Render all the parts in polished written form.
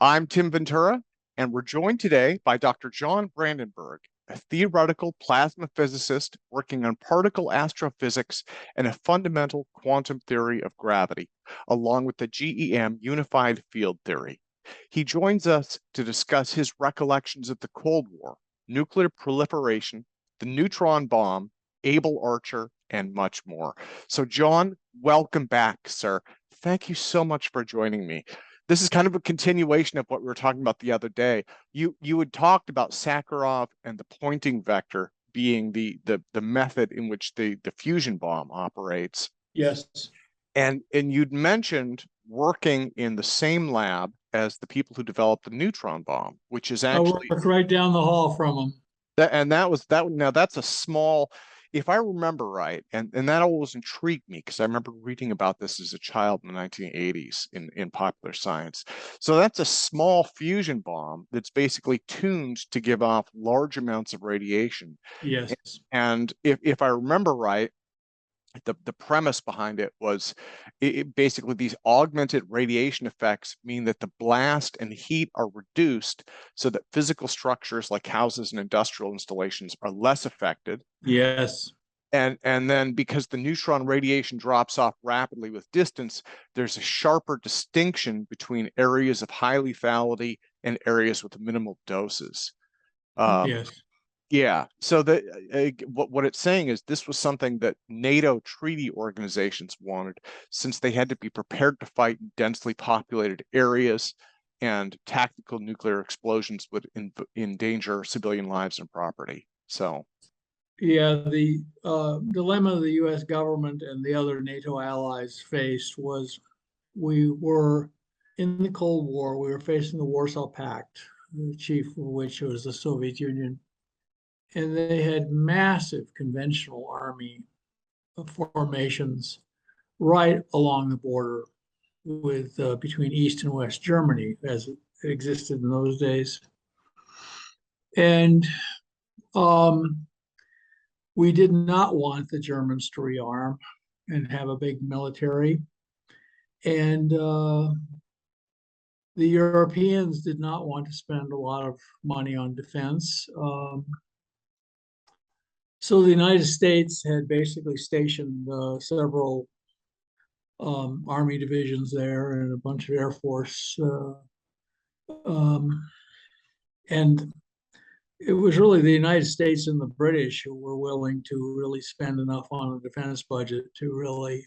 I'm Tim Ventura, and we're joined today by Dr. John Brandenburg, a theoretical plasma physicist working on particle astrophysics and a fundamental quantum theory of gravity, along with the GEM unified field theory. He joins us to discuss his recollections of the Cold War, nuclear proliferation, the neutron bomb, Able Archer, and much more. So, John, welcome back, sir. Thank you so much for joining me. This is kind of a continuation of what we were talking about the other day. You had talked about Sakharov and the pointing vector being the method in which the fusion bomb operates. Yes. And you'd mentioned working in the same lab as the people who developed the neutron bomb, which is actually I worked right down the hall from them. Now that's a small, if I remember right, and that always intrigued me because I remember reading about this as a child in the 1980s in popular science. So that's a small fusion bomb that's basically tuned to give off large amounts of radiation. Yes. And if I remember right, the premise behind it was basically these augmented radiation effects mean that the blast and heat are reduced so that physical structures like houses and industrial installations are less affected. Yes. And then because the neutron radiation drops off rapidly with distance, there's a sharper distinction between areas of high lethality and areas with minimal doses. Yes. Yeah, so what it's saying is this was something that NATO treaty organizations wanted, since they had to be prepared to fight in densely populated areas, and tactical nuclear explosions would endanger civilian lives and property. So, yeah, the dilemma the U.S. government and the other NATO allies faced was we were in the Cold War. We were facing the Warsaw Pact, the chief of which was the Soviet Union. And they had massive conventional army formations right along the border with between East and West Germany, as it existed in those days. And we did not want the Germans to rearm and have a big military. And the Europeans did not want to spend a lot of money on defense. So the United States had basically stationed several Army divisions there and a bunch of Air Force. And it was really the United States and the British who were willing to really spend enough on a defense budget to really,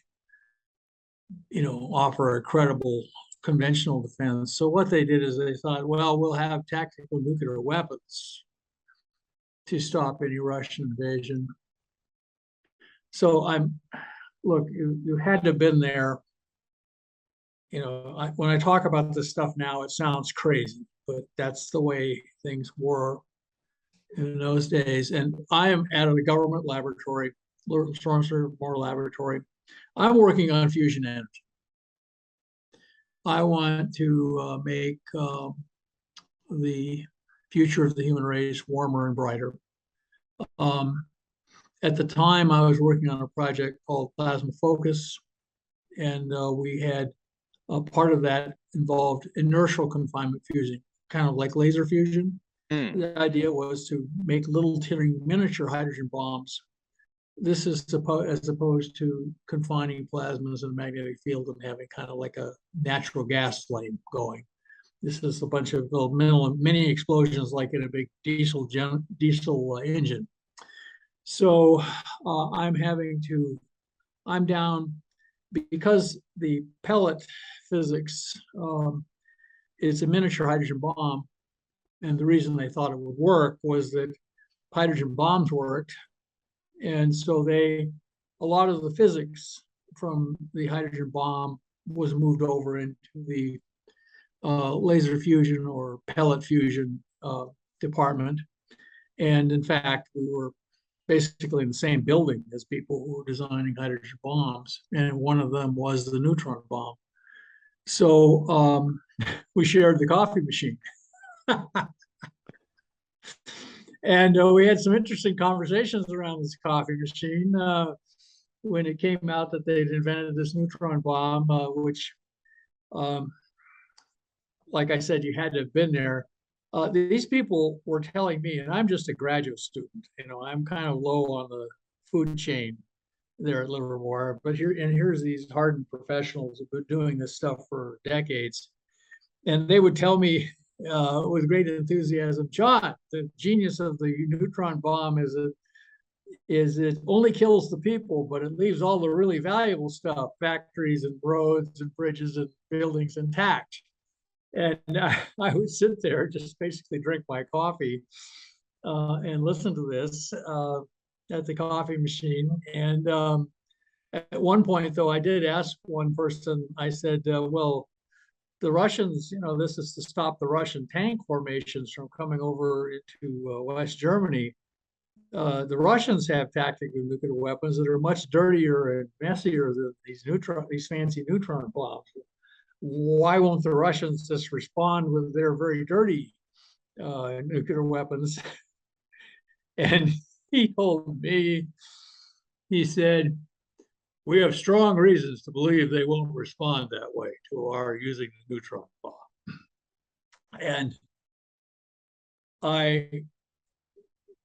offer a credible conventional defense. So what they did is they thought, well, we'll have tactical nuclear weapons to stop any Russian invasion. So look, you had to have been there. When I talk about this stuff now, it sounds crazy, but that's the way things were in those days. And I am at a government laboratory, Stormstar Laboratory. I'm working on fusion energy. I want to make the future of the human race warmer and brighter. At the time, I was working on a project called Plasma Focus, and we had a part of that involved inertial confinement fusion, kind of like laser fusion. The idea was to make little teeny miniature hydrogen bombs. This is as opposed to confining plasmas in a magnetic field and having kind of like a natural gas flame going. This is a bunch of little mini explosions like in a big diesel engine. So I'm down because the pellet physics is a miniature hydrogen bomb. And the reason they thought it would work was that hydrogen bombs worked. And so a lot of the physics from the hydrogen bomb was moved over into the laser fusion or pellet fusion department. And in fact, we were basically in the same building as people who were designing hydrogen bombs. And one of them was the neutron bomb. So we shared the coffee machine. And we had some interesting conversations around this coffee machine when it came out that they'd invented this neutron bomb, which like I said, you had to have been there. These people were telling me, and I'm just a graduate student, I'm kind of low on the food chain there at Livermore, but here's these hardened professionals who've been doing this stuff for decades. And they would tell me with great enthusiasm, John, the genius of the neutron bomb is it only kills the people, but it leaves all the really valuable stuff, factories and roads and bridges and buildings intact. And I would sit there, just basically drink my coffee and listen to this at the coffee machine. And at one point, though, I did ask one person, I said, well, the Russians, this is to stop the Russian tank formations from coming over into West Germany. The Russians have tactical nuclear weapons that are much dirtier and messier than these fancy neutron bombs. Why won't the Russians just respond with their very dirty nuclear weapons? And he told me, he said, we have strong reasons to believe they won't respond that way to our using the neutron bomb. And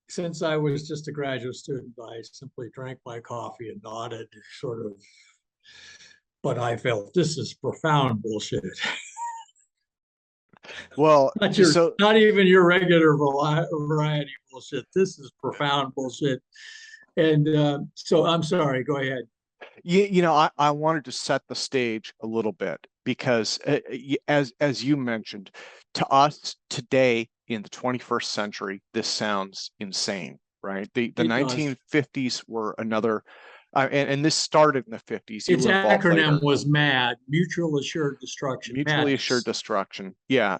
since I was just a graduate student, I simply drank my coffee and nodded, sort of, but I felt this is profound bullshit. Well, not even your regular variety bullshit. This is profound bullshit. And so I'm sorry, go ahead. I wanted to set the stage a little bit because as you mentioned, to us today in the 21st century, this sounds insane, right? The 1950s were another, and this started in the 50s. Its acronym was MAD, Mutual Assured Destruction. Mutually Assured Destruction. Yeah.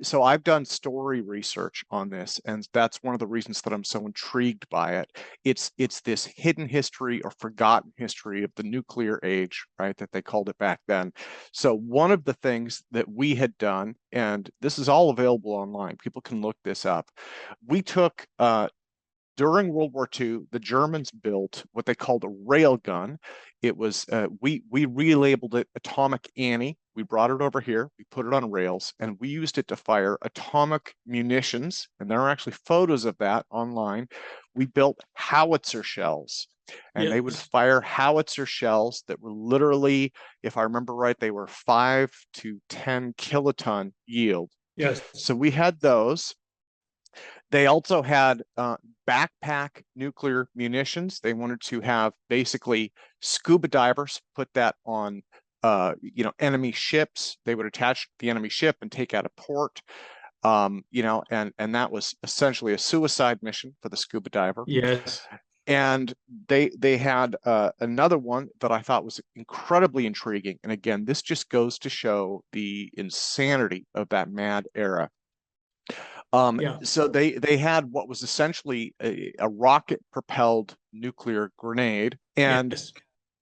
So I've done story research on this, and that's one of the reasons that I'm so intrigued by it. It's this hidden history or forgotten history of the nuclear age, right? That they called it back then. So one of the things that we had done, and this is all available online, people can look this up. We took during World War II, the Germans built what they called a railgun. It was, we relabeled it Atomic Annie. We brought it over here, we put it on rails, and we used it to fire atomic munitions. And there are actually photos of that online. We built howitzer shells, and they would fire howitzer shells that were literally, if I remember right, they were 5 to 10 kiloton yield. Yes. So we had those. They also had backpack nuclear munitions. They wanted to have basically scuba divers put that on, enemy ships. They would attach the enemy ship and take out a port, and that was essentially a suicide mission for the scuba diver. Yes. And they had another one that I thought was incredibly intriguing. And again, this just goes to show the insanity of that MAD era. So they had what was essentially a rocket-propelled nuclear grenade, and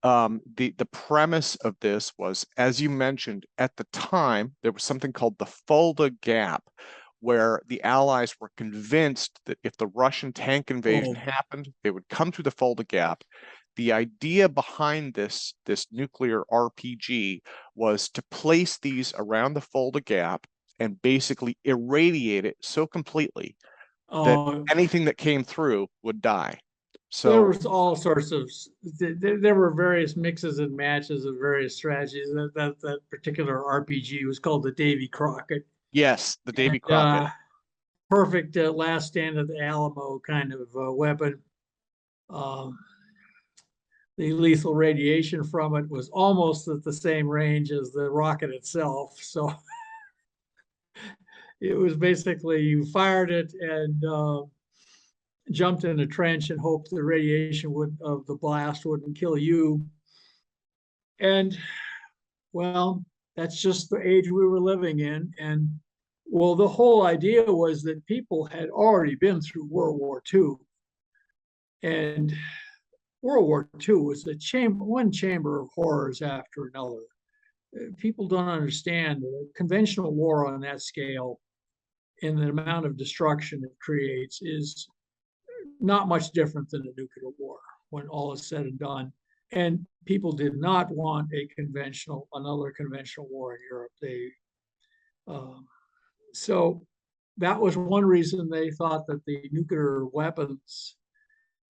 the premise of this was, as you mentioned, at the time there was something called the Fulda Gap, where the Allies were convinced that if the Russian tank invasion happened, they would come through the Fulda Gap. The idea behind this nuclear RPG was to place these around the Fulda Gap and basically irradiate it so completely that anything that came through would die. So there was all sorts of, there were various mixes and matches of various strategies. That particular RPG was called the Davy Crockett. Yes, the Davy Crockett. Perfect last stand of the Alamo kind of weapon. The lethal radiation from it was almost at the same range as the rocket itself. So it was basically, you fired it and jumped in a trench and hoped the radiation of the blast wouldn't kill you. And well, that's just the age we were living in. And well, the whole idea was that people had already been through World War II. And World War II was one chamber of horrors after another. People don't understand the conventional war on that scale and the amount of destruction it creates is not much different than a nuclear war when all is said and done. and people did not want another conventional war in Europe. So that was one reason they thought that the nuclear weapons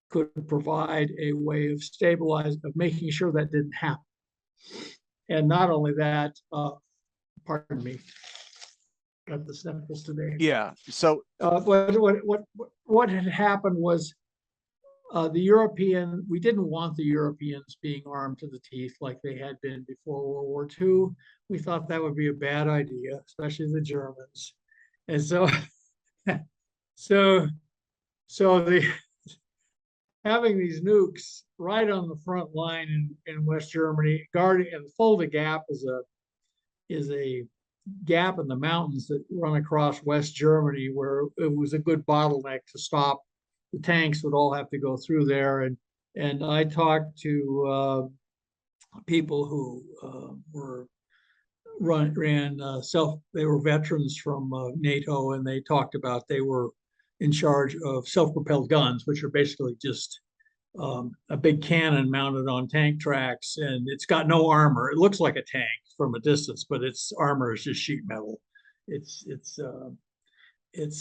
could provide a way of making sure that didn't happen. And not only that, pardon me, got the sniffles today. Yeah. So what had happened was we didn't want the Europeans being armed to the teeth like they had been before World War II. We thought that would be a bad idea, especially the Germans. And so, the having these nukes right on the front line in West Germany, guarding and Fulda Gap is a gap in the mountains that run across West Germany, where it was a good bottleneck to stop. The tanks would all have to go through there, and I talked to people who they were veterans from NATO, and they talked about they were in charge of self-propelled guns, which are basically just a big cannon mounted on tank tracks, and it's got no armor. It looks like a tank from a distance, but its armor is just sheet metal. It's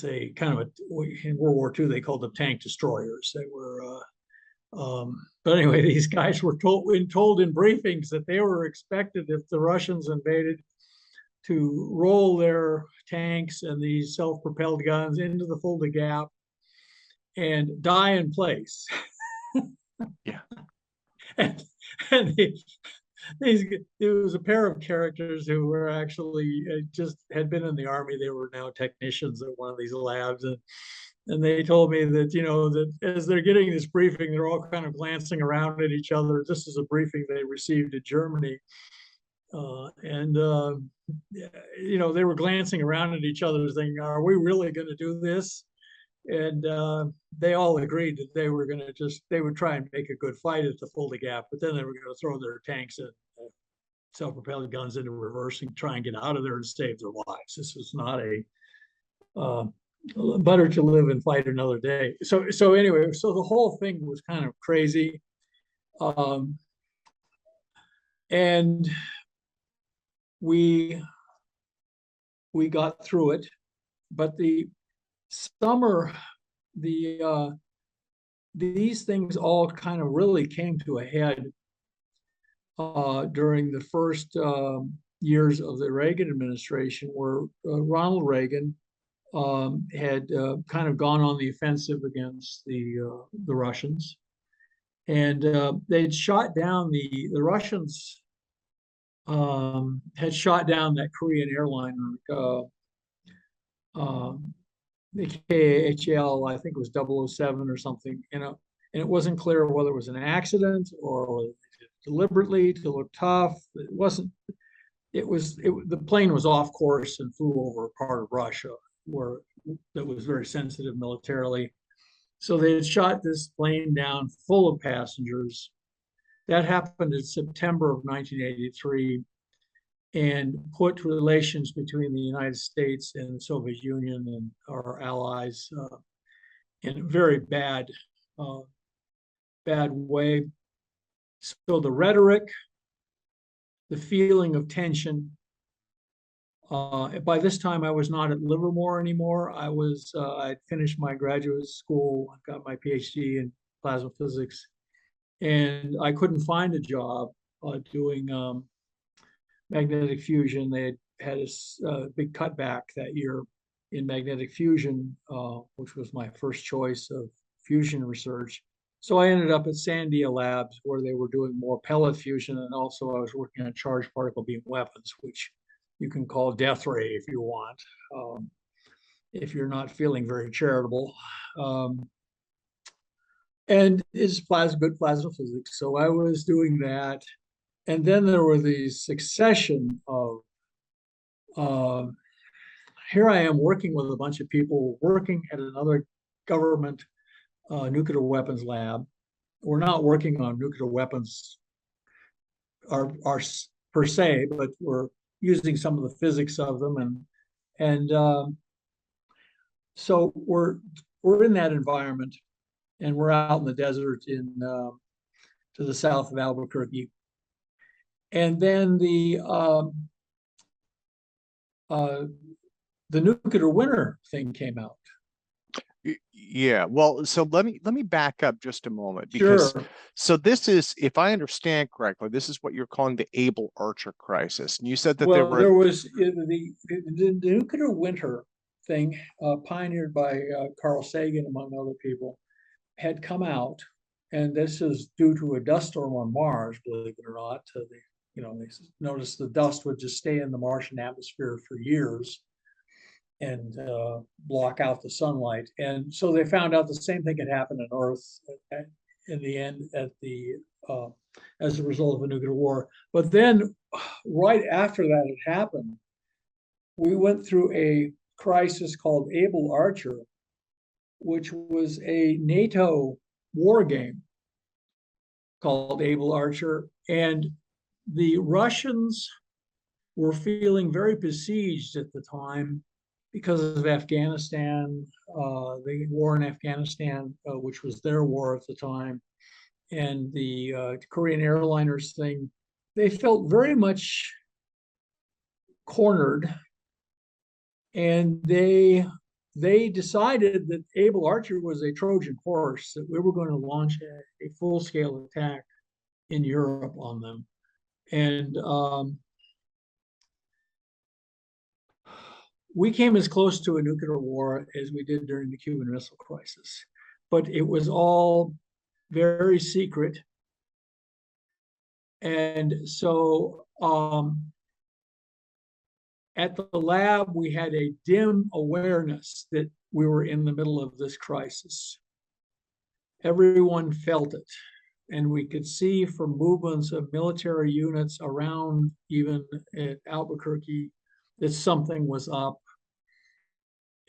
a kind of in World War II they called them tank destroyers. They were, but anyway, these guys were told in briefings that they were expected, if the Russians invaded, to roll their tanks and these self-propelled guns into the Fulda Gap and die in place. Yeah. and it was a pair of characters who were actually just had been in the Army. They were now technicians at one of these labs, and they told me that, that as they're getting this briefing, they're all kind of glancing around at each other. This is a briefing they received in Germany, they were glancing around at each other, thinking, "Are we really going to do this?" And they all agreed that they would try and make a good fight at the Fulda Gap, but then they were going to throw their tanks and self-propelled guns into reverse and try and get out of there and save their lives. This was not better to live and fight another day. So anyway, the whole thing was kind of crazy. And we got through it, but the summer, these things all kind of really came to a head during the first years of the Reagan administration, where Ronald Reagan had kind of gone on the offensive against the Russians, and they'd shot down the Russians had shot down that Korean airliner. The KHL, I think it was 007 or something, and it wasn't clear whether it was an accident or deliberately to look tough. It wasn't. The plane was off course and flew over a part of Russia that was very sensitive militarily. So they had shot this plane down full of passengers. That happened in September of 1983. And put relations between the United States and the Soviet Union and our allies in a very bad way. So the rhetoric, the feeling of tension. By this time, I was not at Livermore anymore. I'd finished my graduate school, I got my PhD in plasma physics, and I couldn't find a job doing magnetic fusion. They had a big cutback that year in magnetic fusion, which was my first choice of fusion research. So I ended up at Sandia Labs, where they were doing more pellet fusion, and also I was working on charged particle beam weapons, which you can call death ray if you want, if you're not feeling very charitable. And it's good plasma physics. So I was doing that. And then there were these succession of, here I am working with a bunch of people working at another government nuclear weapons lab. We're not working on nuclear weapons per se, but we're using some of the physics of them. And so we're in that environment, and we're out in the desert in to the south of Albuquerque. And then the nuclear winter thing came out. Yeah, well, so let me back up just a moment, because Sure. so this is, if I understand correctly, this is what you're calling the Able Archer crisis. And you said that there Well, were there was the nuclear winter thing, pioneered by Carl Sagan, among other people, had come out, and this is due to a dust storm on Mars, believe it or not. They noticed the dust would just stay in the Martian atmosphere for years and block out the sunlight. And so they found out the same thing had happened on Earth in the end as a result of a nuclear war. But then right after that had happened, we went through a crisis called Able Archer, which was a NATO war game called Able Archer. And the Russians were feeling very besieged at the time because of Afghanistan, the war in Afghanistan, which was their war at the time, and the Korean airliners thing. They felt very much cornered, and they decided that Able Archer was a Trojan horse, that we were going to launch a full-scale attack in Europe on them. And we came as close to a nuclear war as we did during the Cuban Missile Crisis, but it was all very secret. And so at the lab, we had a dim awareness that we were in the middle of this crisis. Everyone felt it. And we could see from movements of military units around, even at Albuquerque, that something was up.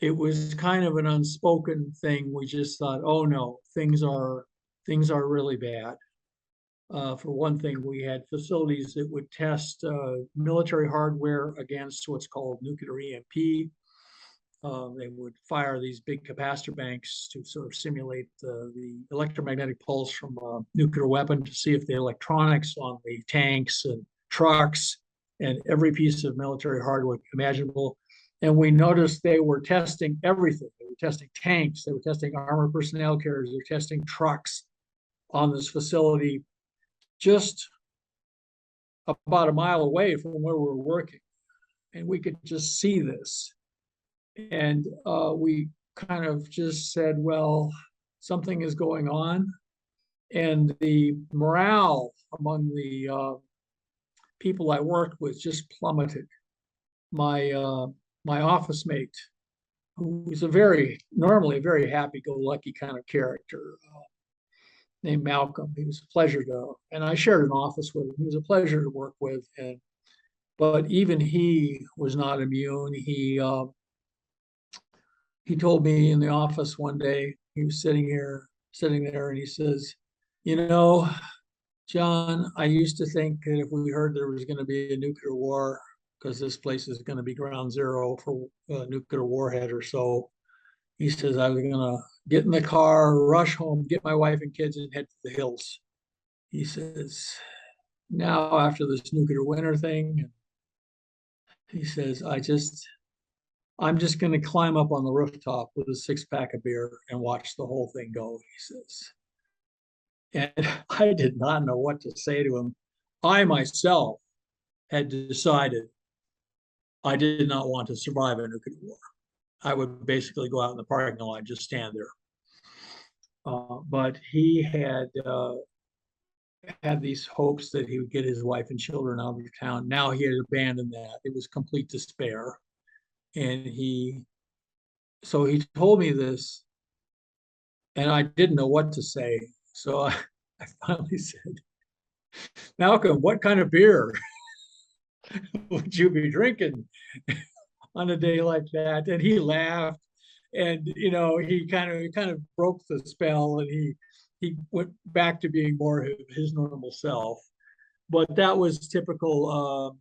It was kind of an unspoken thing. We just thought, oh no, things are really bad. For one thing, we had facilities that would test military hardware against what's called nuclear EMP. They would fire these big capacitor banks to sort of simulate the electromagnetic pulse from a nuclear weapon to see if the electronics on the tanks and trucks and every piece of military hardware imaginable. And we noticed they were testing everything. They were testing tanks, they were testing armored personnel carriers, they were testing trucks on this facility just about a mile away from where we were working. And we could just see this. And we kind of just said, well, something is going on. And the morale among the people I worked with just plummeted. My office mate, who was normally a very happy-go-lucky kind of character, named Malcolm. He was a pleasure and I shared an office with him. He was a pleasure to work with. But even he was not immune. He told me in the office one day, he was sitting there, and he says, John, I used to think that if we heard there was going to be a nuclear war, because this place is going to be ground zero for a nuclear warhead or so, he says, I was going to get in the car, rush home, get my wife and kids, and head to the hills. He says, now after this nuclear winter thing, he says, I'm just going to climb up on the rooftop with a 6-pack of beer and watch the whole thing go, he says. And I did not know what to say to him. I myself had decided I did not want to survive a nuclear war. I would basically go out in the parking lot and just stand there. But he had these hopes that he would get his wife and children out of town. Now he had abandoned that. It was complete despair. And so he told me this, and I didn't know what to say. So I finally said, Malcolm, what kind of beer would you be drinking on a day like that? And he laughed, and he kind of broke the spell, and he went back to being more his normal self. But that was typical.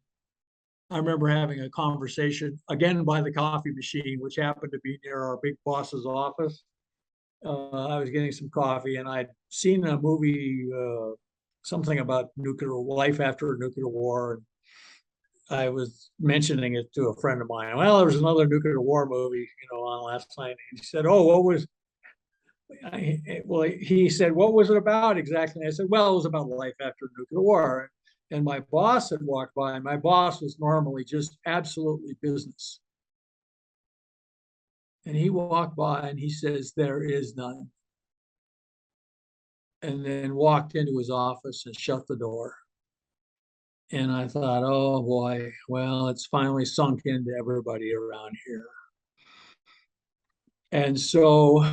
I remember having a conversation again by the coffee machine, which happened to be near our big boss's office. I was getting some coffee, and I'd seen a movie something about nuclear life after a nuclear war. And I was mentioning it to a friend of mine. Well, there was another nuclear war movie, on last night. And he said, "Oh, what was?" He said, "What was it about exactly?" And I said, "Well, it was about life after nuclear war." And my boss had walked by, and my boss was normally just absolutely business. And he walked by and he says, "There is none." And then walked into his office and shut the door. And I thought, oh boy, well, it's finally sunk into everybody around here. And so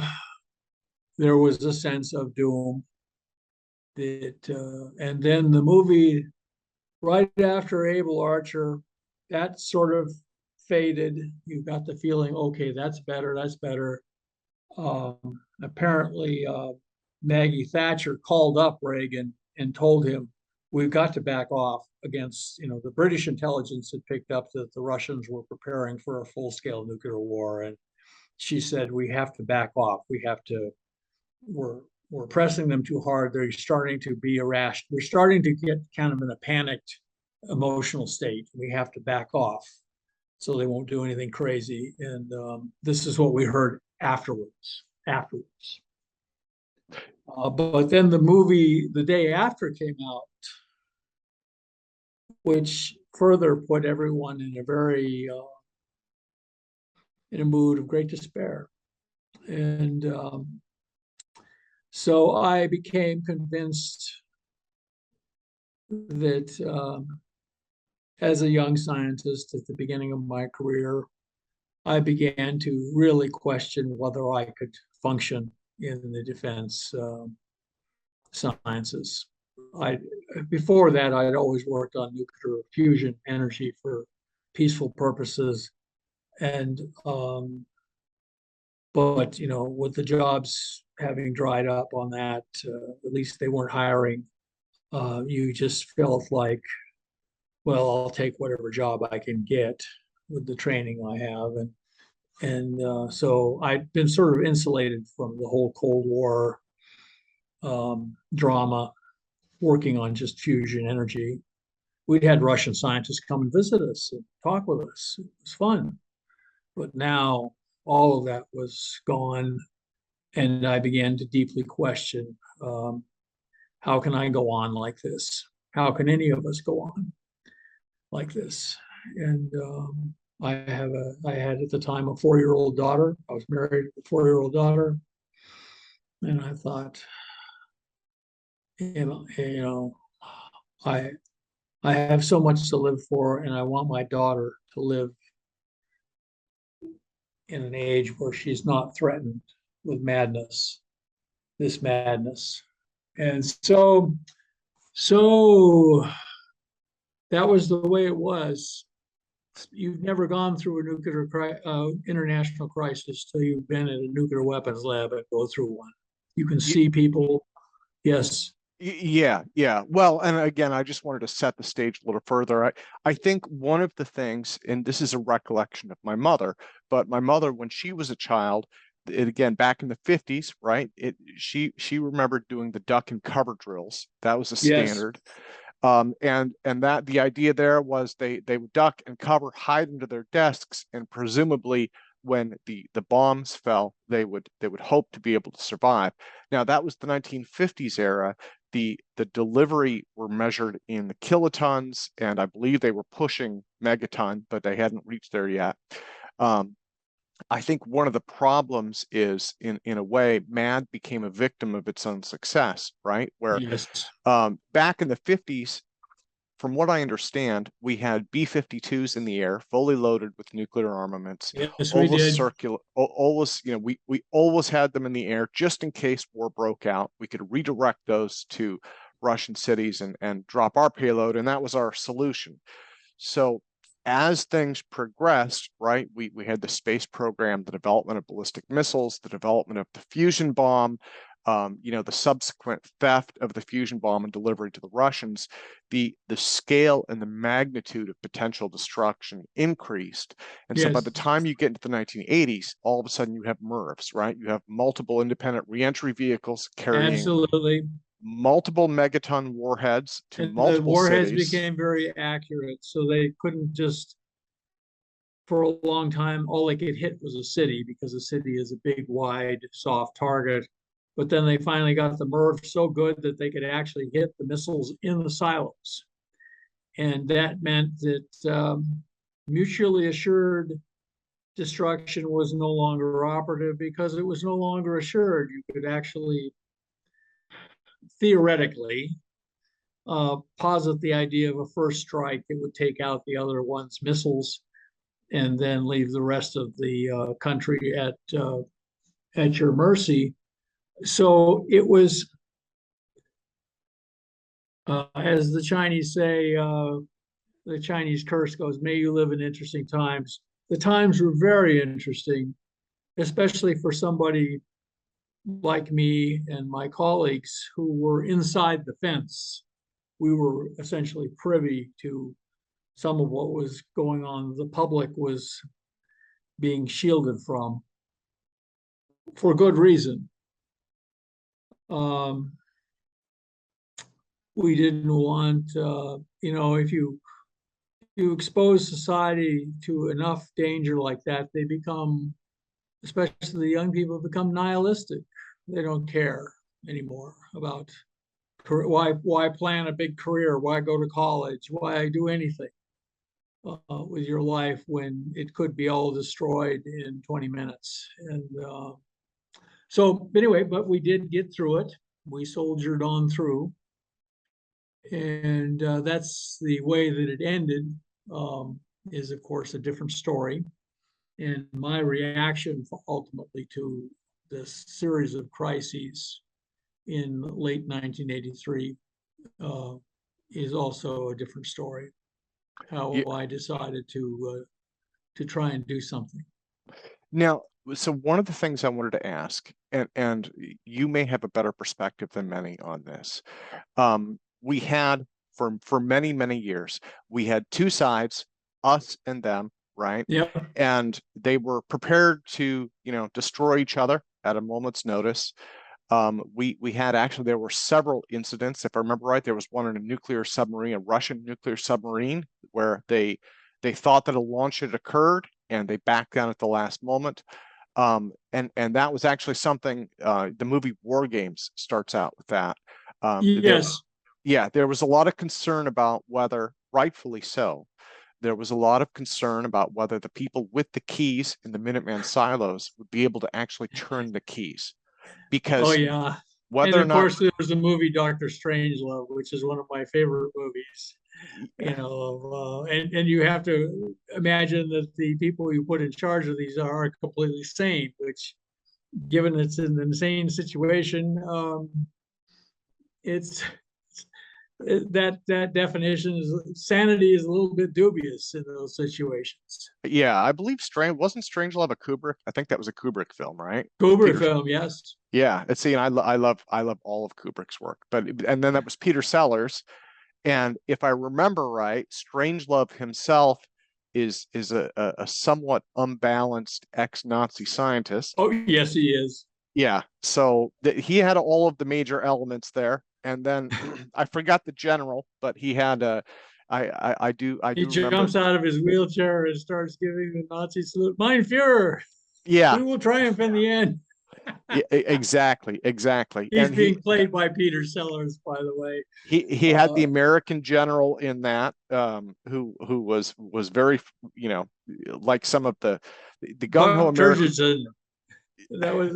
there was a sense of doom and then the movie right after Able Archer, that sort of faded. You got the feeling, okay, that's better, that's better. Apparently, Maggie Thatcher called up Reagan and told him, we've got to back off against, the British intelligence had picked up that the Russians were preparing for a full-scale nuclear war. And she said, we have to back off. We're pressing them too hard. They're starting to be irrational. We're starting to get kind of in a panicked emotional state. We have to back off so they won't do anything crazy. And this is what we heard afterwards. But then the movie the day after came out, which further put everyone in a mood of great despair. And so I became convinced that as a young scientist at the beginning of my career, I began to really question whether I could function in the defense sciences. Before that, I'd always worked on nuclear fusion energy for peaceful purposes, and but with the jobs having dried up on that, at least they weren't hiring. You just felt like, well, I'll take whatever job I can get with the training I have, and so I'd been sort of insulated from the whole Cold War drama, working on just fusion energy. We'd had Russian scientists come and visit us and talk with us. It was fun. But now all of that was gone. And I began to deeply question, how can I go on like this? How can any of us go on like this? And I had at the time a 4-year-old daughter. I was married with a 4-year-old daughter. And I thought, I have so much to live for, and I want my daughter to live in an age where she's not threatened with this madness. And so that was the way it was. You've never gone through a nuclear international crisis till you've been in a nuclear weapons lab and go through one. You can see people. Yes. Yeah. Well, and again, I just wanted to set the stage a little further. I think one of the things, and this is a recollection of my mother, but my mother, when she was a child, again, back in the 50s, right? She remembered doing the duck and cover drills. That was a standard. Yes. And that the idea there was they would duck and cover, hide under their desks, and presumably when the bombs fell, they would hope to be able to survive. Now that was the 1950s era. The delivery were measured in the kilotons, and I believe they were pushing megaton, but they hadn't reached there yet. I think one of the problems is, in a way, MAD became a victim of its own success, right? Where Yes. back in the 50s, from what I understand, we had B-52s in the air, fully loaded with nuclear armaments. Yes, we always did. circular, always, we always had them in the air just in case war broke out. We could redirect those to Russian cities and drop our payload, and that was our solution. So as things progressed, right, we had the space program, the development of ballistic missiles, the development of the fusion bomb, the subsequent theft of the fusion bomb and delivery to the Russians. The scale and the magnitude of potential destruction increased. And so by the Yes. time you get into the 1980s, all of a sudden you have MIRVs, right? You have multiple independent reentry vehicles carrying Absolutely. multiple megaton warheads to And the multiple warheads cities. became very accurate, so they couldn't just, for a long time, all they could hit was a city because a city is a big, wide, soft target. But then they finally got the MIRV so good that they could actually hit the missiles in the silos. And that meant that mutually assured destruction was no longer operative because it was no longer assured. You could actually, theoretically, posit the idea of a first strike that would take out the other one's missiles and then leave the rest of the country at your mercy. So it was, as the Chinese say, the Chinese curse goes, "May you live in interesting times." The times were very interesting, especially for somebody like me and my colleagues who were inside the fence. We were essentially privy to some of what was going on. The public was being shielded from, for good reason. We didn't want, if you expose society to enough danger like that, they become, especially the young people, become nihilistic. They don't care anymore about why plan a big career, why go to college, why do anything with your life when it could be all destroyed in 20 minutes. And so anyway, but we did get through it. We soldiered on through. And that's the way that it ended, is of course a different story. And my reaction ultimately to this series of crises in late 1983 is also a different story. How I decided to try and do something. Now, so one of the things I wanted to ask, and you may have a better perspective than many on this. We had for many, many years, we had two sides, us and them, right? Yeah. And they were prepared to, destroy each other at a moment's notice. We had actually, there were several incidents. If I remember right, there was one in a nuclear submarine, a Russian nuclear submarine, where they thought that a launch had occurred and they backed down at the last moment. And that was actually something, the movie War Games starts out with that. Yes. There was a lot of concern about whether, rightfully so, there was a lot of concern about whether the people with the keys in the Minuteman silos would be able to actually turn the keys. Because oh yeah, whether and or of not, course there was the movie Dr. Strangelove, which is one of my favorite movies. And you have to imagine that the people you put in charge of these are completely sane, which, given it's an insane situation, it's that definition is sanity is a little bit dubious in those situations. yeah, I believe wasn't Strangelove a Kubrick? I think that was a Kubrick film, right? Kubrick film, yes. Yeah, see, and I love all of Kubrick's work, and then that was Peter Sellers, and if I remember right, Strangelove himself is a somewhat unbalanced ex-Nazi scientist. Oh yes, he is. Yeah, so he had all of the major elements there, and then I forgot the general, but he had I do He remember. jumps out of his wheelchair and starts giving the Nazi salute. Mein Führer, Yeah, we will triumph in the end. yeah, exactly. He's And being played by Peter Sellers, by the way. he had the American general in that, who was very, like some of the gung ho American. That was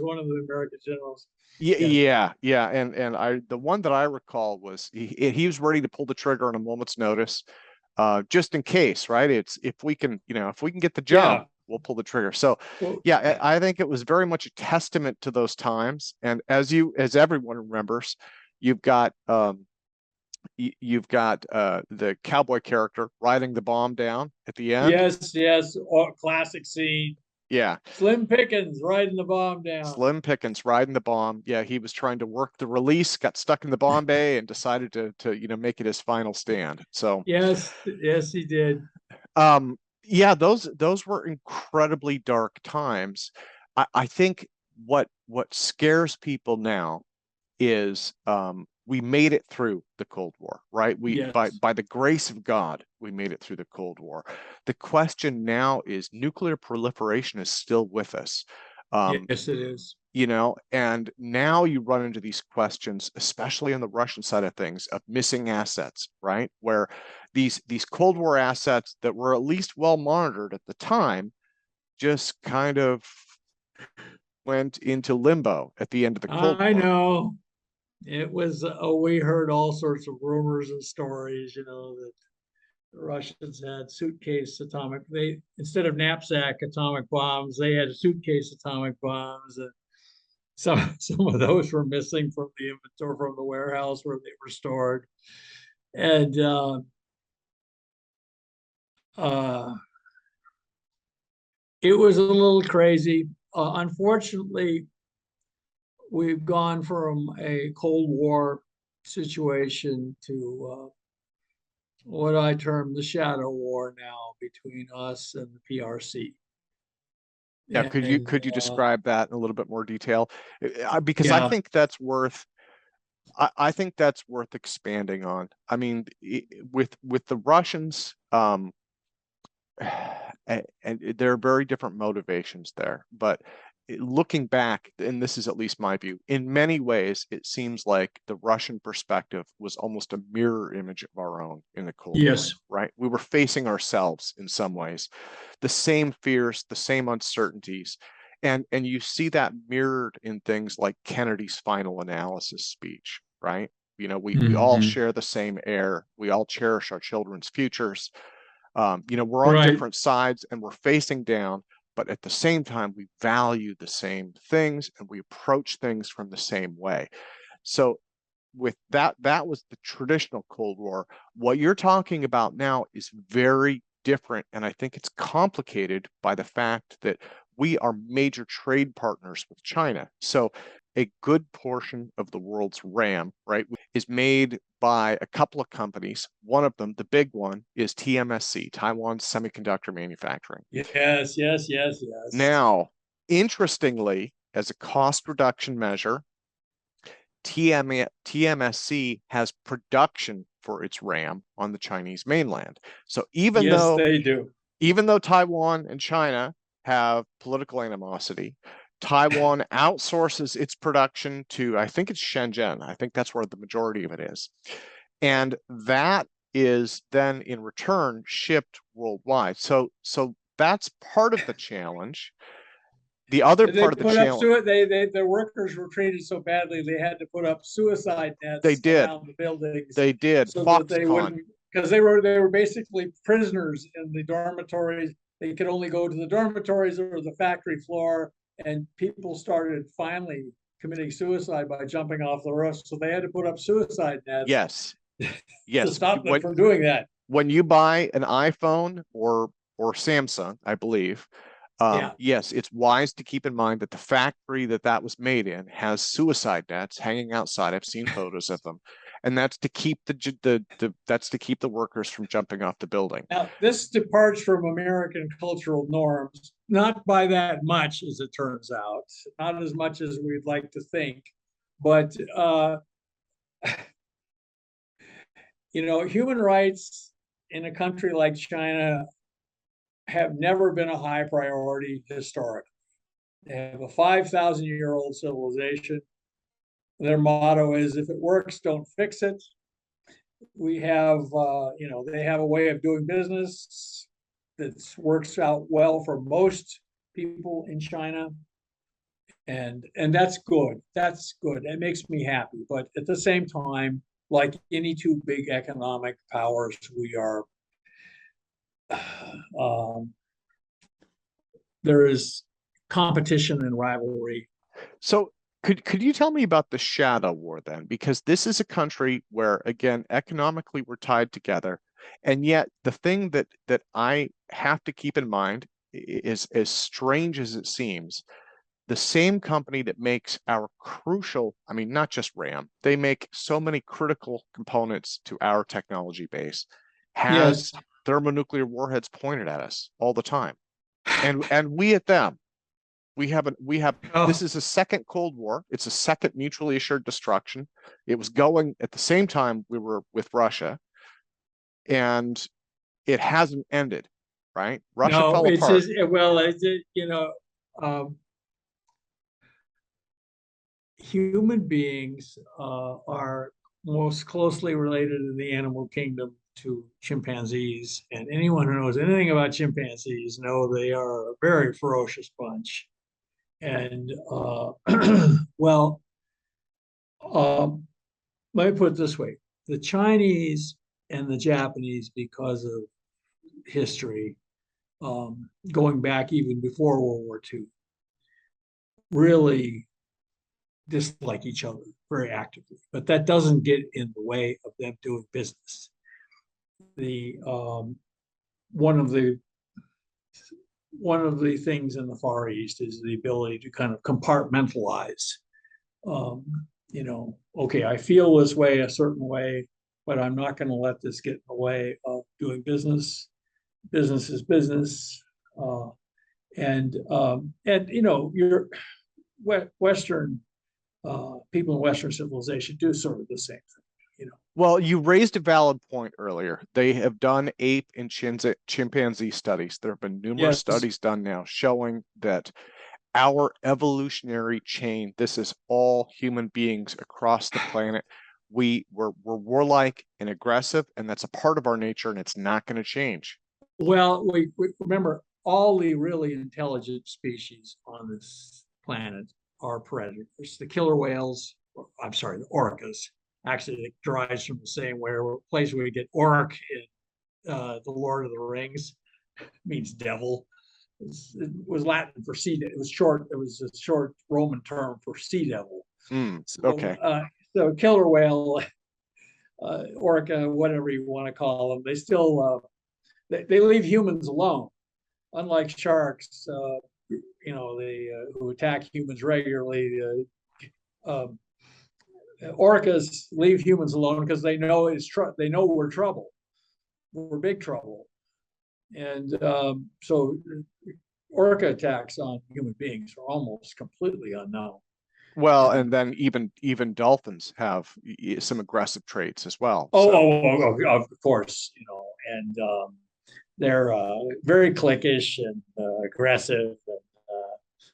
one of the American generals. Yeah. And the one that I recall was he was ready to pull the trigger on a moment's notice, just in case, right? It's if we can get the job, we'll pull the trigger. So yeah, I think it was very much a testament to those times. And as everyone remembers, you've got the cowboy character riding the bomb down at the end. Yes, classic scene. Yeah. Slim Pickens riding the bomb down. Slim Pickens riding the bomb. Yeah, he was trying to work the release, got stuck in the bomb bay, and decided to make it his final stand. So yes, he did. Yeah, those were incredibly dark times. I think what scares people now is we made it through the Cold War, right? Yes. By the grace of God, we made it through the Cold War. The question now is nuclear proliferation is still with us. Yes, it is. And now you run into these questions, especially on the Russian side of things, of missing assets, right? Where these Cold War assets that were at least well monitored at the time just kind of went into limbo at the end of the Cold I War. know. It was, we heard all sorts of rumors and stories, that the Russians had instead of knapsack atomic bombs, they had suitcase atomic bombs. And some of those were missing from the inventory from the warehouse where they were stored. And uh, it was a little crazy. Unfortunately, we've gone from a Cold War situation to what I term the shadow war now between us and the PRC. Yeah, And could you describe that in a little bit more detail? Because yeah, I think that's worth expanding on. I mean, with the Russians, and there are very different motivations there. But looking back, and this is at least my view, in many ways, it seems like the Russian perspective was almost a mirror image of our own in the Cold War, yes, right? We were facing ourselves in some ways, the same fears, the same uncertainties. And you see that mirrored in things like Kennedy's final analysis speech, right? We all hmm, share the same air. We all cherish our children's futures. We're on right. different sides and we're facing down, but at the same time, we value the same things and we approach things from the same way. So with that was the traditional Cold War. What you're talking about now is very different, and I think it's complicated by the fact that we are major trade partners with China. So a good portion of the world's RAM, right, is made by a couple of companies. One of them, the big one, is TMSC, Taiwan Semiconductor Manufacturing. Yes, yes, yes, yes. Now, interestingly, as a cost reduction measure, TMSC has production for its RAM on the Chinese mainland. So Yes, they do. even though Taiwan and China have political animosity, Taiwan outsources its production to, I think it's Shenzhen. I think that's where the majority of it is. And that is then in return shipped worldwide. So that's part of the challenge. The other They part of the put up challenge, their workers were treated so badly they had to put up suicide they nets did, around the buildings they did. so that they Foxconn, wouldn't, because they were basically prisoners in the dormitories. They could only go to the dormitories or the factory floor, and people started finally committing suicide by jumping off the roof. So they had to put up suicide nets yes, to yes. stop them from doing that. When you buy an iPhone or Samsung, I believe, Yeah. yes, it's wise to keep in mind that the factory that was made in has suicide nets hanging outside. I've seen photos of them, and that's to keep that's to keep the workers from jumping off the building. Now, this departs from American cultural norms, not by that much, as it turns out, not as much as we'd like to think. But, human rights in a country like China have never been a high priority historically. They have a 5,000-year-old civilization. Their motto is, if it works, don't fix it. We have, they have a way of doing business that works out well for most people in China. And that's good. That's good. It makes me happy. But at the same time, like any two big economic powers, we are um, there is competition and rivalry. So could you tell me about the shadow war then? Because this is a country where, again, economically we're tied together, and yet the thing that I have to keep in mind is, as strange as it seems, the same company that makes our crucial, I mean, not just RAM, they make so many critical components to our technology base, Yes, has thermonuclear warheads pointed at us all the time, and we at them. This is a second Cold War. It's a second mutually assured destruction. It was going at the same time we were with Russia, and it hasn't ended, right? Russia No, fell it's apart. well, human beings are most closely related in the animal kingdom to chimpanzees, and anyone who knows anything about chimpanzees know they are a very ferocious bunch. And well, let me put it this way: the Chinese and the Japanese, because of history, going back even before World War II, really dislike each other very actively. But that doesn't get in the way of them doing business. The one of the things in the Far East is the ability to kind of compartmentalize. Okay, I feel this way, a certain way, but I'm not going to let this get in the way of doing business. Business is business, and your Western people in Western civilization do sort of the same thing. Well, you raised a valid point earlier. They have done ape and chimpanzee studies. There have been numerous studies done now showing that our evolutionary chain, this is all human beings across the planet. We're warlike and aggressive, and that's a part of our nature, and it's not going to change. Well, we remember all the really intelligent species on this planet are predators. The killer whales, I'm sorry, the orcas. Actually, it derives from the same place where we get orc in the Lord of the Rings. It means devil. It was Latin for sea. It was short. It was a short Roman term for sea devil. Okay. So killer whale, orca, whatever you want to call them, they still they leave humans alone. Unlike sharks, who attack humans regularly. Orcas leave humans alone because they know they know we're trouble. We're big trouble, and so orca attacks on human beings are almost completely unknown. Well, and then even dolphins have some aggressive traits as well. Of course, and they're very cliquish and aggressive. And,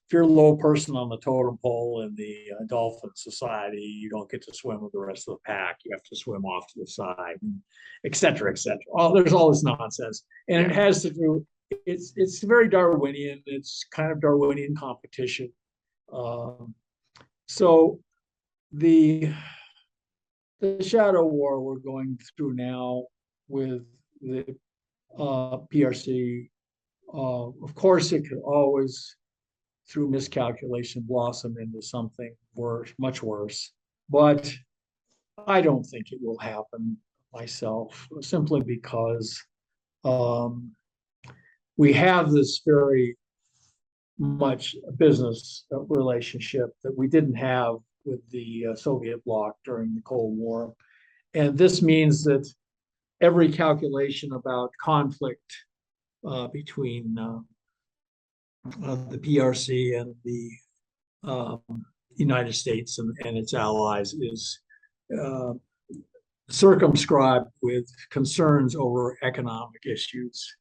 if you're a low person on the totem pole in the dolphin society, you don't get to swim with the rest of the pack. You have to swim off to the side, et cetera, et cetera. There's all this nonsense, and it has to do. It's very Darwinian. It's kind of Darwinian competition. So the shadow war we're going through now with the PRC, of course, it could always, through miscalculation, blossom into something worse, much worse. But I don't think it will happen myself, simply because we have this very much business relationship that we didn't have with the Soviet bloc during the Cold War. And this means that every calculation about conflict between the PRC and the United States and its allies is circumscribed with concerns over economic issues.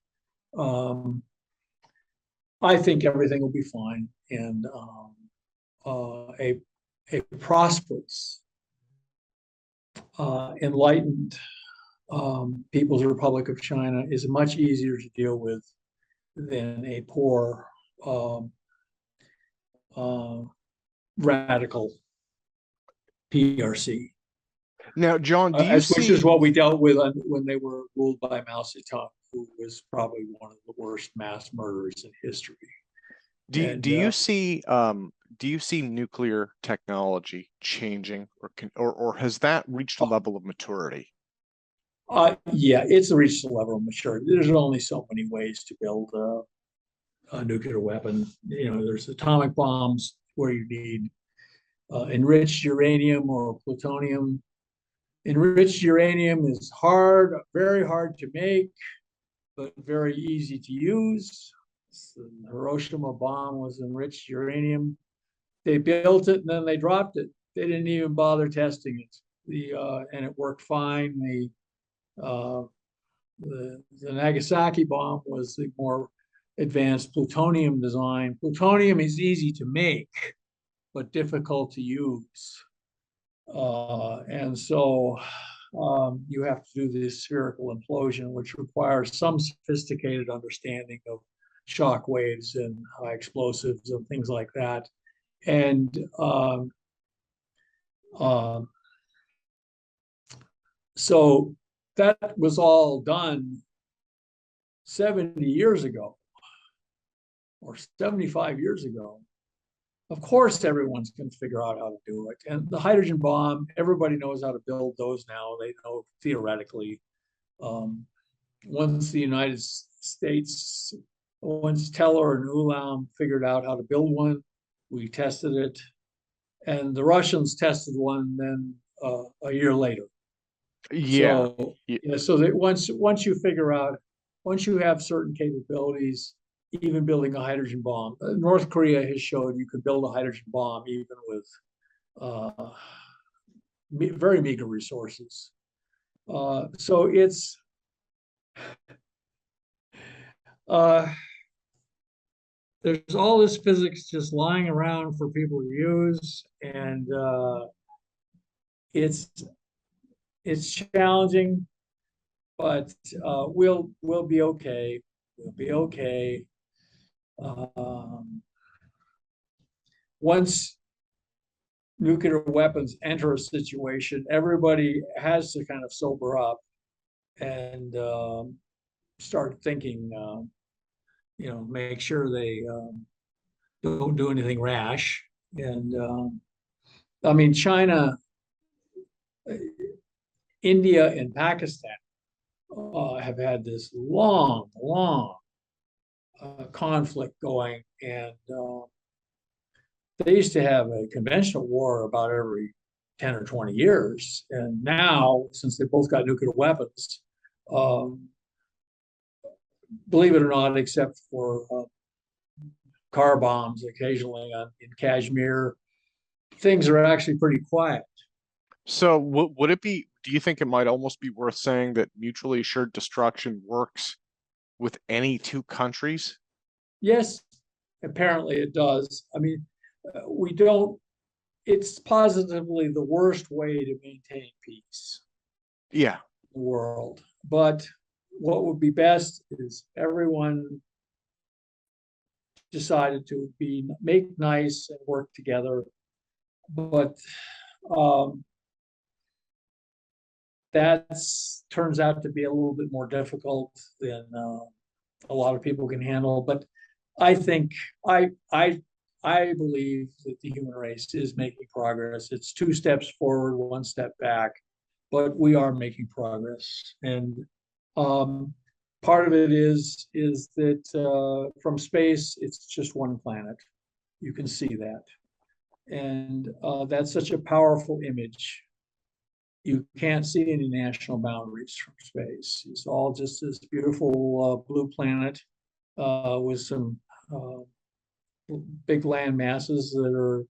I think everything will be fine, and a prosperous, enlightened People's Republic of China is much easier to deal with than a poor, radical PRC. Now, John, which is what we dealt with when they were ruled by Mao Zedong, who was probably one of the worst mass murderers in history. Do you see nuclear technology changing, or has that reached a level of maturity? Yeah, it's reached a level of maturity. There's only so many ways to build a nuclear weapon. There's atomic bombs where you need enriched uranium or plutonium. Enriched uranium is very hard to make, but very easy to use. The Hiroshima bomb was enriched uranium. They built it and then they dropped it. They didn't even bother testing it. And it worked fine. Uh, the Nagasaki bomb was the more advanced plutonium design. Plutonium is easy to make, but difficult to use. And so you have to do this spherical implosion, which requires some sophisticated understanding of shock waves and high explosives and things like that. And so that was all done 70 years ago or 75 years ago. Of course, everyone's going to figure out how to do it. And the hydrogen bomb, everybody knows how to build those now. They know theoretically. Once the United States, once Teller and Ulam figured out how to build one, we tested it. And the Russians tested one then a year later. Yeah. So that once you figure out, once you have certain capabilities, even building a hydrogen bomb, North Korea has showed you could build a hydrogen bomb even with very meager resources. So it's there's all this physics just lying around for people to use, and it's challenging, but we'll be okay. We'll be okay. Once nuclear weapons enter a situation, everybody has to kind of sober up and start thinking, make sure they don't do anything rash. And I mean, China, India, and Pakistan have had this long conflict going, and they used to have a conventional war about every 10 or 20 years. And now, since they both got nuclear weapons, believe it or not, except for car bombs occasionally in Kashmir, things are actually pretty quiet. So would it be, do you think it might almost be worth saying that mutually assured destruction works with any two countries? Yes, apparently it does. I mean, we don't, it's positively the worst way to maintain peace. Yeah. In the world. But what would be best is everyone decided to make nice and work together. But that turns out to be a little bit more difficult than a lot of people can handle. But I think I believe that the human race is making progress. It's 2 steps forward, 1 step back, but we are making progress. And part of it is that from space, it's just one planet. You can see that. And that's such a powerful image. You can't see any national boundaries from space. It's all just this beautiful blue planet with some big land masses that are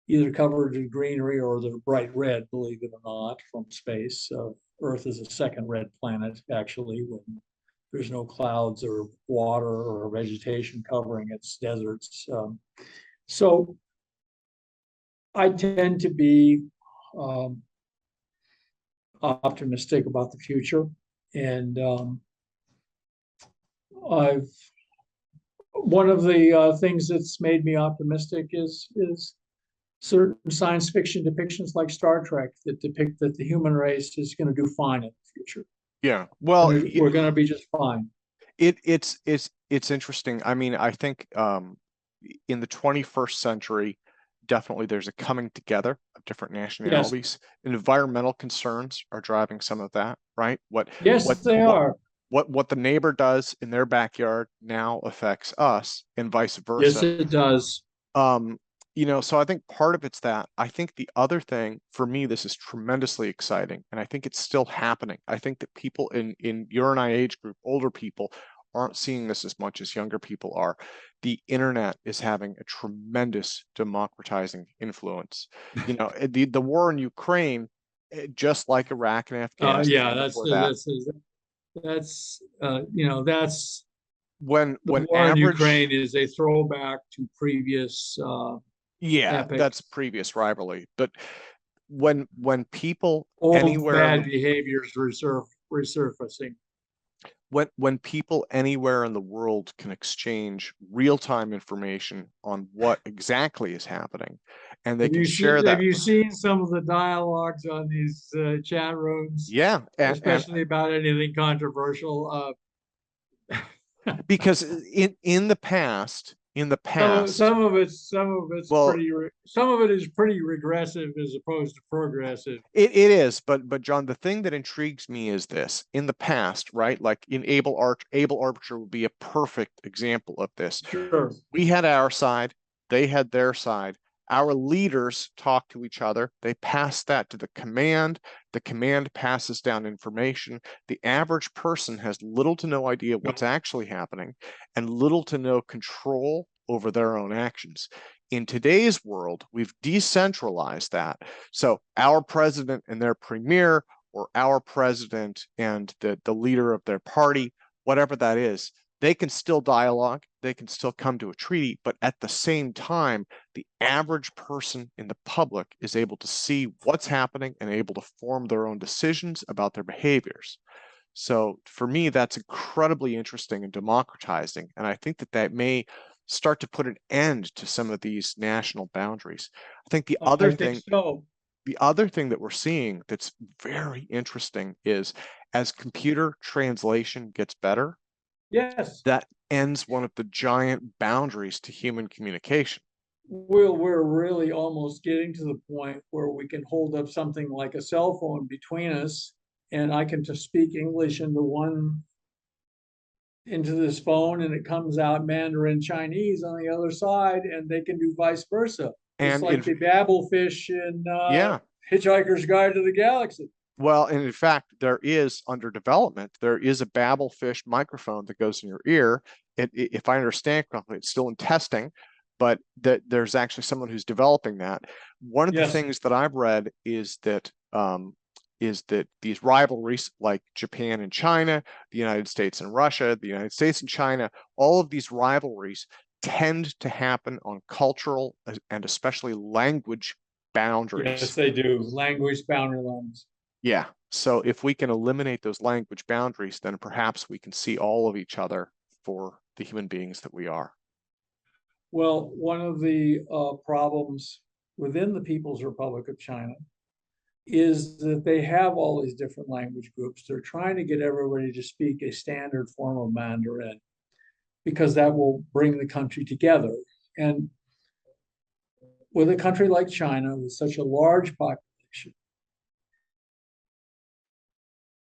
either covered in greenery or they're bright red, believe it or not, from space. Earth is a second red planet, actually, when there's no clouds or water or vegetation covering its deserts. So I tend to be optimistic about the future. And one of the things that's made me optimistic is certain science fiction depictions like Star Trek that depict that the human race is going to do fine in the future. Yeah. Well, we're going to be just fine. It's interesting. I mean, I think in the 21st century, definitely there's a coming together of different nationalities. Yes. Environmental concerns are driving some of that, right? They are. What the neighbor does in their backyard now affects us and vice versa. Yes, it does. So I think part of it's that. I think the other thing for me, this is tremendously exciting, and I think it's still happening. I think that people in your and I age group, older people, aren't seeing this as much as younger people are. The internet is having a tremendous democratizing influence. You know, the war in Ukraine, just like Iraq and Yeah, Afghanistan before that, that's you know, that's when the war in average, Ukraine is a throwback to previous yeah, that's epics. previous rivalry. But when people Old anywhere in bad the behaviors resurfacing. when people anywhere in the world can exchange real-time information on what exactly is happening, and they can share Have that. you seen some of the dialogues on these chat rooms, Yeah, and especially about anything controversial? because in the past, Some of it's well, some of it is pretty regressive as opposed to progressive. it is, but John, the thing that intrigues me is this: in the past, right? Like in Able Arbiter would be a perfect example of this. Sure. We had our side, they had their side. Our leaders talk to each other. They pass that to the command. The command passes down information. The average person has little to no idea what's actually happening and little to no control over their own actions. In today's world, we've decentralized that. So our president and their premier, or our president and the leader of their party, whatever that is, they can still dialogue, they can still come to a treaty, but at the same time, the average person in the public is able to see what's happening and able to form their own decisions about their behaviors. So for me, that's incredibly interesting and democratizing. And I think that that may start to put an end to some of these national boundaries. I think I think so. the other thing that we're seeing that's very interesting is as computer translation gets better, Yes. that ends one of the giant boundaries to human communication. We're really almost getting to the point where we can hold up something like a cell phone between us, and I can just speak English into this phone, and it comes out Mandarin Chinese on the other side, and they can do vice versa, just And like in, the Babelfish in yeah, Hitchhiker's Guide to the Galaxy. well, and in fact, there is under development, there is a Babelfish microphone that goes in your ear. If I understand correctly, it's still in testing, but there's actually someone who's developing that. One of the Yes. things that I've read is that these rivalries like Japan and China, the United States and Russia, the United States and China, all of these rivalries tend to happen on cultural and especially language Yes, boundaries. they do. Language boundary lines. Yeah. So if we can eliminate those language boundaries, then perhaps we can see all of each other for the human beings that we are. Well, one of the problems within the People's Republic of China is that they have all these different language groups. They're trying to get everybody to speak a standard form of Mandarin because that will bring the country together. And with a country like China, with such a large population,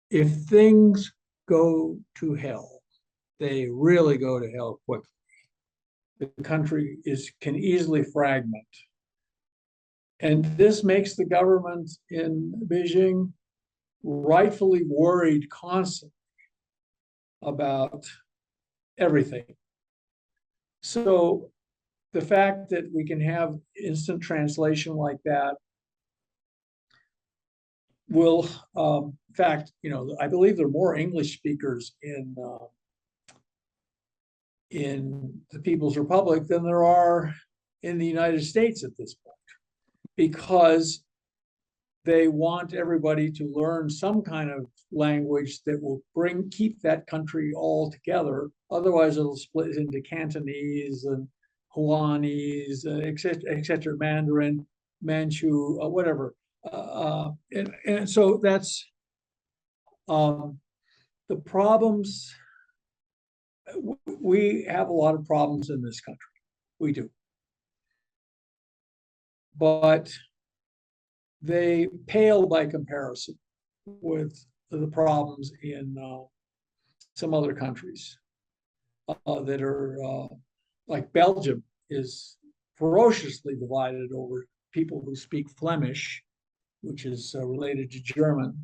if things go to hell, they really go to hell quickly. The country can easily fragment. And this makes the government in Beijing rightfully worried constantly about everything. So the fact that we can have instant translation like that will, in fact, I believe there are more English speakers in the People's Republic than there are in the United States at this point, because they want everybody to learn some kind of language that will keep that country all together. Otherwise, it'll split into Cantonese and Huanese, et cetera, Mandarin, Manchu, whatever. And so that's the problems. We have a lot of problems in this country. We do. But they pale by comparison with the problems in some other countries that are like Belgium is ferociously divided over people who speak Flemish, which is related to German,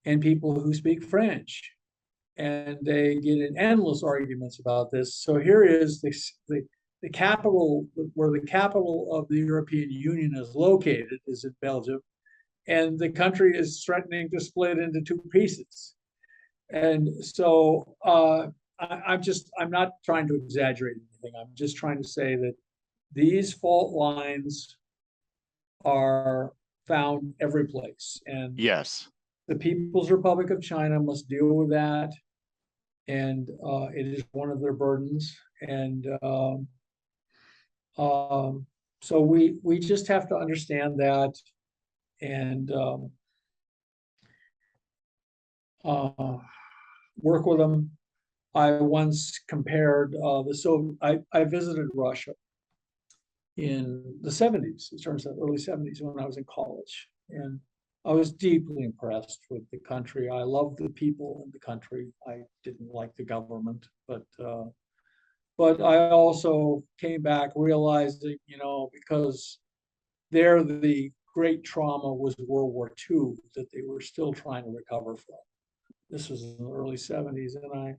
and people who speak French. and they get in endless arguments about this. So here is the capital, where the capital of the European Union is located, is in Belgium, and the country is threatening to split into two pieces. And so I'm not trying to exaggerate anything. I'm just trying to say that these fault lines are found every place, and Yes. the People's Republic of China must deal with that, and it is one of their burdens. And so we just have to understand that, and work with them. I once compared I visited Russia in the 70s, it turns out early 70s, when I was in college. And I was deeply impressed with the country. I loved the people in the country. I didn't like the government, but I also came back realizing, because there the great trauma was World War II that they were still trying to recover from. This was in the early 70s, and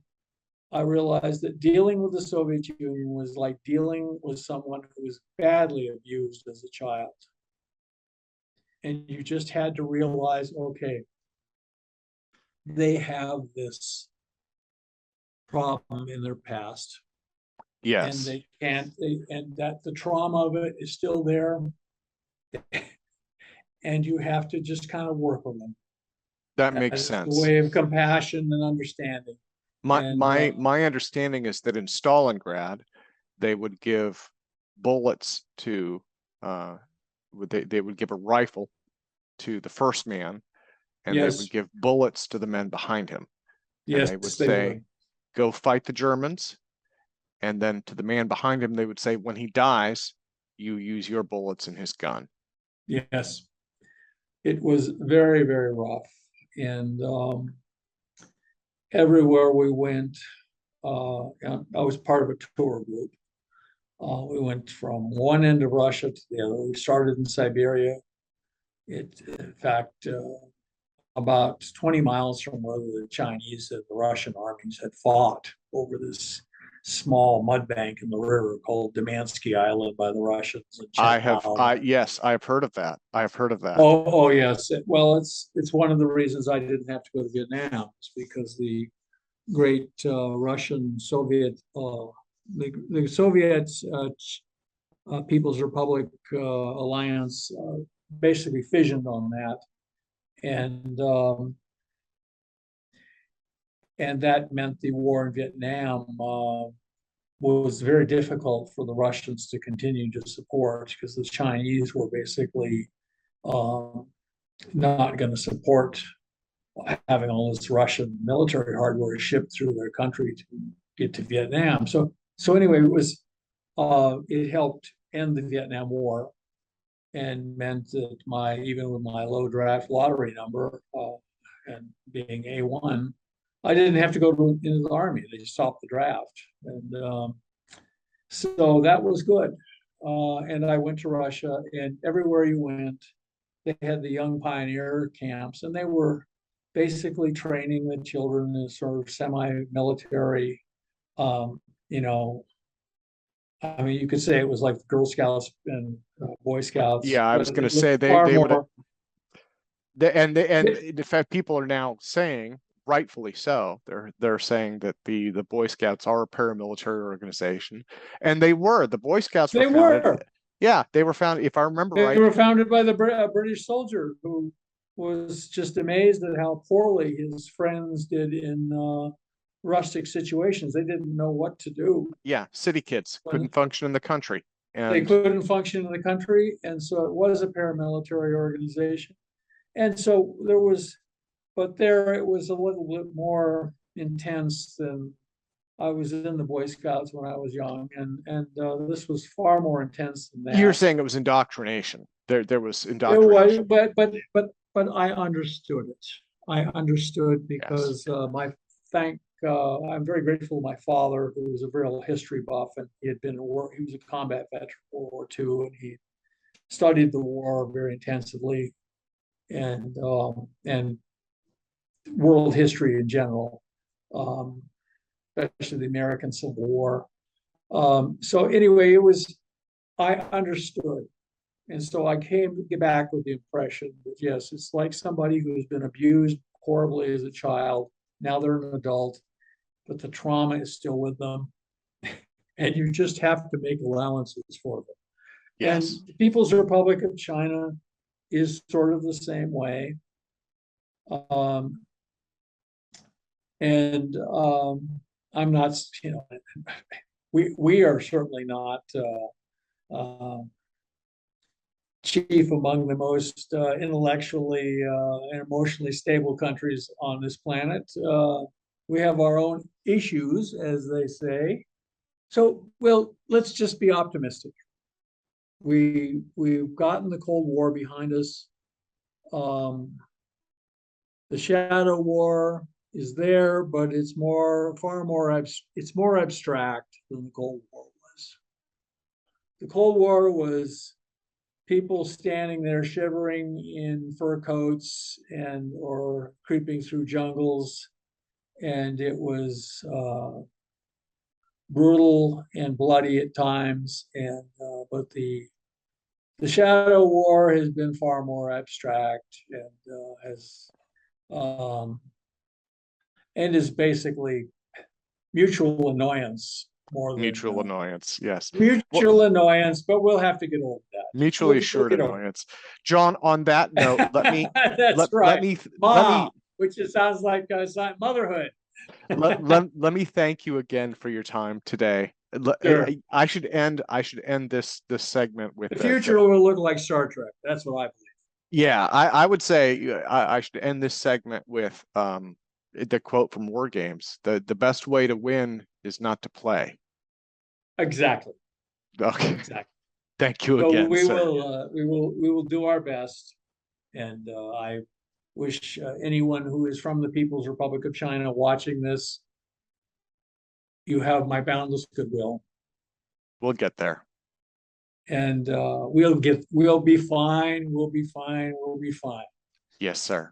I realized that dealing with the Soviet Union was like dealing with someone who was badly abused as a child. And you just had to realize, okay, they have this problem in their past. Yes. And they can't, and that the trauma of it is still there. And you have to just kind of work with them. That makes sense. The way of compassion and understanding. My understanding is that in Stalingrad, they would give bullets to they would give a rifle to the first man, and yes. they would give bullets to the men behind him. Yes, and they would say, go fight the Germans. And then to the man behind him, they would say, when he dies, you use your bullets in his gun. Yes. It was very, very rough. And everywhere we went, I was part of a tour group. We went from one end of Russia to the other. We started in Siberia. In fact, about 20 miles from where the Chinese and the Russian armies had fought over this small mud bank in the river called Damansky Island by the Russians. Yes, I've heard of that. I've heard of that. Oh yes. Well, it's one of the reasons I didn't have to go to Vietnam. It's because the great Russian Soviet, the Soviet People's Republic Alliance basically fissioned on that, and that meant the war in Vietnam was very difficult for the Russians to continue to support, because the Chinese were basically not going to support having all this Russian military hardware shipped through their country to get to Vietnam. So anyway, it helped end the Vietnam War, and meant that even with my low draft lottery number and being A1, I didn't have to go into the army. They just stopped the draft, and so that was good. And I went to Russia, and everywhere you went, they had the young pioneer camps, and they were basically training the children in sort of semi-military, I mean, you could say it was like Girl Scouts and Boy Scouts. Yeah, I was going to say they would. And in fact, people are now saying, rightfully so, they're saying that the Boy Scouts are a paramilitary organization, and they were. The Boy Scouts were founded. Yeah, they were founded. If I remember right, they were founded by the British soldier who was just amazed at how poorly his friends did in rustic situations. They didn't know what to do. Yeah, city kids couldn't function in the country. And they couldn't function in the country, and so it was a paramilitary organization. And so it was a little bit more intense than I was in the Boy Scouts when I was young, and this was far more intense than that. You're saying it was indoctrination. There was indoctrination. It was, but I understood it. I understood because yes. I'm very grateful to my father, who was a real history buff, and he was a combat veteran of World War II, and he studied the war very intensively, and world history in general. especially the American Civil War. So anyway, I understood. And so I came back with the impression that, yes, it's like somebody who's been abused horribly as a child. Now they're an adult, but the trauma is still with them. And you just have to make allowances for them. Yes. And the People's Republic of China is sort of the same way. I'm not, we are certainly not chief among the most intellectually and emotionally stable countries on this planet. We have our own issues, as they say. So, well, let's just be optimistic. We've gotten the Cold War behind us. The shadow war is there, but it's far more abstract than the Cold War was. The Cold War was people standing there shivering in fur coats or creeping through jungles, and it was brutal and bloody at times. But the shadow war has been far more abstract and is basically mutual annoyance more than Mutual annoyance. Yes. Mutual annoyance, but we'll have to get over that. Mutually assured annoyance. John, on that note, let me That's right. Which it sounds like motherhood. let me thank you again for your time today. Sure. I should end this segment with the future will look like Star Trek. That's what I believe. Yeah, I would say I should end this segment with the quote from War Games: the best way to win is not to play. Exactly. Okay. Exactly. Thank you again. We will do our best, and I wish anyone who is from the People's Republic of China watching this, you have my boundless goodwill. We'll get there. And we'll be fine. We'll be fine. We'll be fine. Yes, sir.